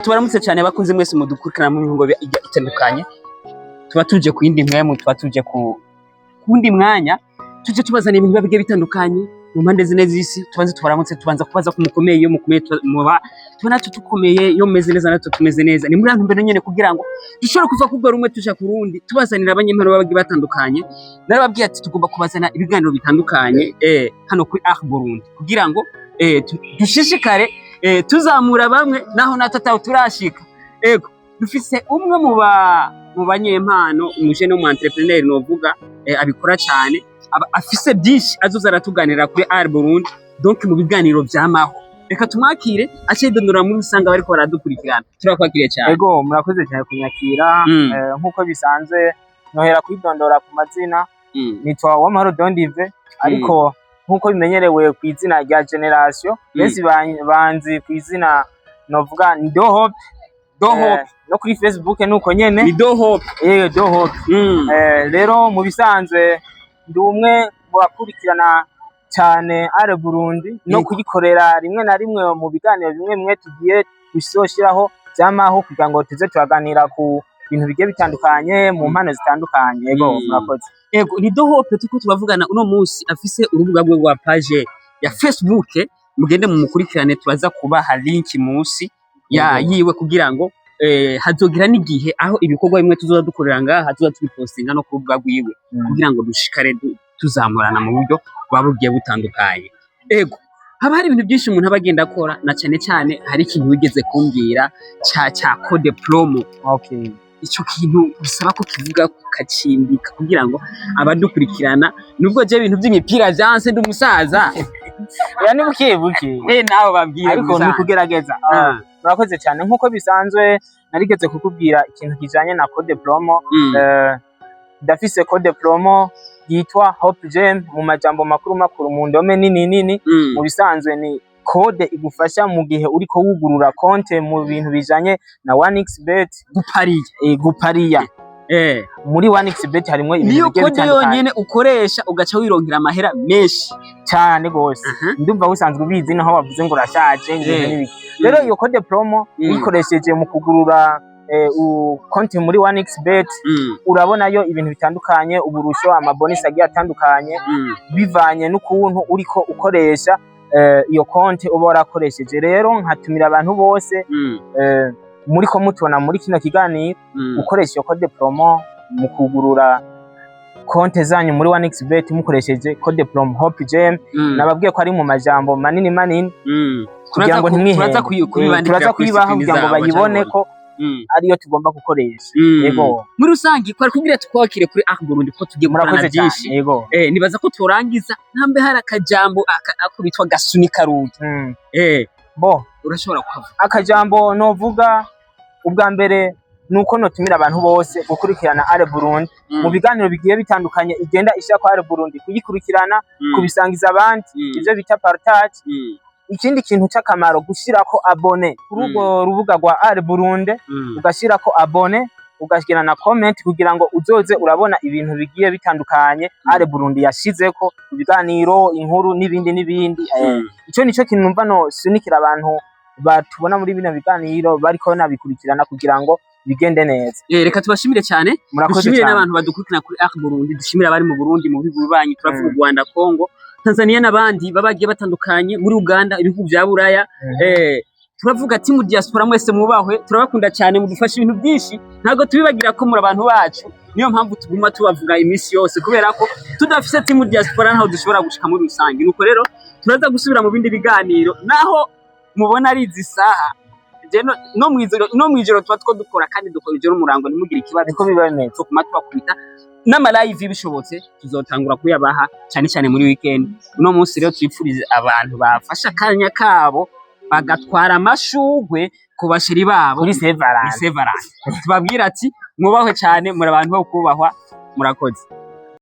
Tubaramutse cyane bakunze mwese mudukurikirana mu bihugu bitandukanye. Tuba tuje ku yindi mwanya, tuba tuje ku kundi mwanya, tuje tubazana ibintu bigiye bitandukanye mu mpande zine z'isi. Tubanze tubaramutse, tubanza kubaza ku mukomeye, yo mukomeye muba tubona tukomeye, yo meze neza natwe tumeze neza. Ni muri mbere nyene kugira ngo dushobora kuva kubwo rumwe tuja ku rundi, tubazanira abanyempano bagiye batandukanye. Narababwiye ati tugomba kubazana ibiganiro bitandukanye hano kuri Art Burundi kugira ngo dushishikare tuzamura bamwe naho natataho turashika. Ego dufise umwe mu banyempano, umuje no mu entrepreneur novuga abikora cyane, afise byinshi azoza aratuganira kuri Art Burundi, donc mu biganiro vyamaho. Reka tumwakire ace dondora muri usanga bariko baradukurikirana. Turakwakiriye cyane. Ego murakoze cyane kunyakira. Nkuko bisanzwe nohera kwidondora ku mazina, nitwa Uwamahoro Dondive, ariko nkuko bimenyerewe ku izina rya Generation, bese banzi ku izina novuga ni Do Hope. No kuri Facebook nuko nyene ni Do Hope. Do Hope. Rero mu bisanzwe ndi umwe mu bakurikirana cyane Art Burundi no kuyikorera rimwe na rimwe mu biganiro bimwe tugiye gusoshiraho byamaho kugira ngo tuze turaganira ku bintu bigiye bitandukanye mu mpano zitandukanye. Ego murakoze. Ego ni Do Hope tuko tubavugana uno munsi, afise urubuga rwe rwa page ya Facebook, mugende mu mukurikirane, turaza kubaha link munsi yiwe kugira ngo hazogira n'igihe aho ibikorwa bimwe tuzoza dukorera ngaha tuza tubipostinga no ku rubuga rwiwe kugira ngo dushikare tuzamurana mu buryo bwabugiye butandukanye. Ego haba hari ibintu byinshi umuntu abagenda akora, na cyane cyane hari ikintu wigeze kumbwira cha code promo. Okay. Ico kintu bisaba ko kivuga kukacimbika kugira ngo abadukurikirana, nubwo je ibintu by'imipira vyanse ndi umusaza yani buke naho babwira ariko ni kugerageza. Murakoze cyane. Nkuko bisanzwe narigeze kukubwira ikintu kijanye na code promo. Ndafise code promo yitwa Hope Gem mu majambo makuru mu ndome nini. Mu bisanzwe ni code igufasha mu gihe uriko wugurura konte mu bintu bijanye na 1xBet gupariya. Muri 1xBet harimo ibintu bigiye bitandukanye. Niyo code yonyene ukoresha ugaca wirongera amahera menshi cyane gose. Ndumva usanzwe ubizi naho bavuze ngo urashaje n'ibiki. Rero iyo code promo uyikoresheje mu kugurura konti muri 1xBet, urabonayo ibintu bitandukanye, uburusho, amabonus agiye atandukanye bivanye n'ukuntu uriko ukoresha iyo konti uba warakoresheje. Rero nkatumira abantu bose muri ko mutubona muri kino kiganiro ukoresha iyo code promo mu kugurura konti zanyu muri 1xBet mukoresheje code promo Hope Gem. Nababwiye ko ari mu majambo manini kugira ngo ntimwihende. Turaza kuyibaha kugira ngo bayibone ko ariyo tugomba gukoresha. Yego muri rusangi kwari kugira tukwakire kuri Art Burundi ko tugiye gukorana byinshi. Yego nibaza ko turangiza ntambe hari akajambo akubitwa gasunika rugi. Bo urashobora kuvuga akajambo novuga ubwa mbere nuko notumira abantu bose gukurikirana Art Burundi mu biganiro bigiye bitandukanye igenda ishaka kwa Art Burundi, kuyikurikirana, kubisangiza abandi, ivyo bita partage. Ikindi kintu cy'akamaro gushirako abone kuri urwo rubuga rwa Art Burundi, ugashirako abone, ugashyira na comment kugira ngo uzoze urabona ibintu bigiye bitandukanye Art Burundi yashizeko ibiganiro, inkuru n'ibindi. Ico nico kintu numva no sunikira abantu batubona muri bino biganiro bariko nabikurikirana kugira ngo bigende neza. Reka tubashimire cyane. Dushimire n'abantu badukurikirana kuri Art Burundi, dushimire abari mu Burundi, mu bihugu bibanyi, turavuga u Rwanda, Kongo, Tanzania n'abandi babagiye batandukanye, muri Uganda, ibihugu bya Buraya. Turavuga ati mu diaspora mwese mubahwe, turabakunda cyane, mudufasha ibintu byinshi, ntago tubibagira ko muri abantu bacu. Niyo mpamvu tuguma tubavuga iminsi yose, kubera ko tudafise timu diaspora ntaho dushobora gushika muri rusange. Nuko rero turaza gusubira mu bindi biganiro naho mubona ari izi saha no mwijoro tuba two dukora, kandi dukora ijoro umurango, nimugire ikibazo ko bibanetse cyo kuma twakubita n'ama live bishobotse tuzotangura kuyabaha cyane muri weekend. Uno munsi rero twifurize abantu bafasha akanya kabo bagatwara amashugwe ku bashiri babo kuri Severance. Tubabwira ati mwubahwe cyane, muri abantu bo kubahwa. Murakoze.